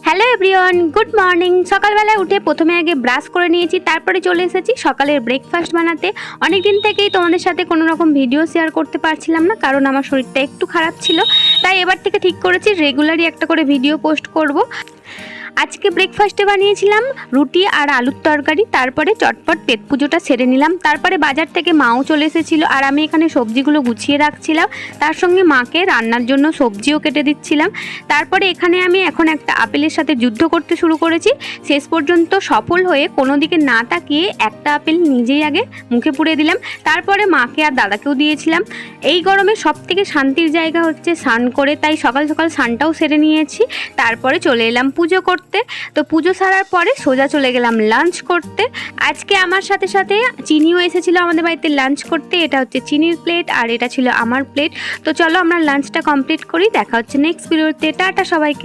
Hello everyone, good morning. সকালবেলায় উঠে প্রথমে আগে ব্রাশ করে নিয়েছি, তারপরে চলে এসেছি সকালের ব্রেকফাস্ট বানাতে। অনেক দিন থেকেই তোমাদের সাথে কোনো রকম ভিডিও শেয়ার করতে পারছিলাম না, কারণ আমার শরীরটা একটু খারাপ ছিল। তাই এবার থেকে ঠিক করেছি রেগুলারই একটা করে ভিডিও পোস্ট করব। আজকে ব্রেকফাস্টে বানিয়েছিলাম রুটি আর আলুর তরকারি, তারপরে চটপট পেট পুজোটা সেরে নিলাম। তারপরে বাজার থেকে মাও চলে এসেছিলো আর আমি এখানে সবজিগুলো গুছিয়ে রাখছিলাম, তার সঙ্গে মাকে রান্নার জন্য সবজিও কেটে দিচ্ছিলাম। তারপরে এখানে আমি এখন একটা আপেলের সাথে যুদ্ধ করতে শুরু করেছি। শেষ পর্যন্ত সফল হয়ে কোনো দিকে না তাকিয়ে একটা আপেল নিজেই আগে মুখে পুড়ে দিলাম, তারপরে মাকে আর দাদাকেও দিয়েছিলাম। এই গরমে সবথেকে শান্তির জায়গা হচ্ছে স্নান করে, তাই সকাল সকাল স্নানটাও সেরে নিয়েছি। তারপরে চলে এলাম পুজো করতে। তো পুজো সারার পরে সোজা চলে গেলাম লাঞ্চ করতে। আজকে আমার সাথে সাথে চিনিও এসেছিলো আমাদের বাড়িতে লাঞ্চ করতে। এটা হচ্ছে চিনির প্লেট আর এটা ছিল আমার প্লেট। তো চলো আমরা লাঞ্চটা কমপ্লিট করি, দেখা হচ্ছে নেক্সট ভিডিওতে। টাটা সবাইকে।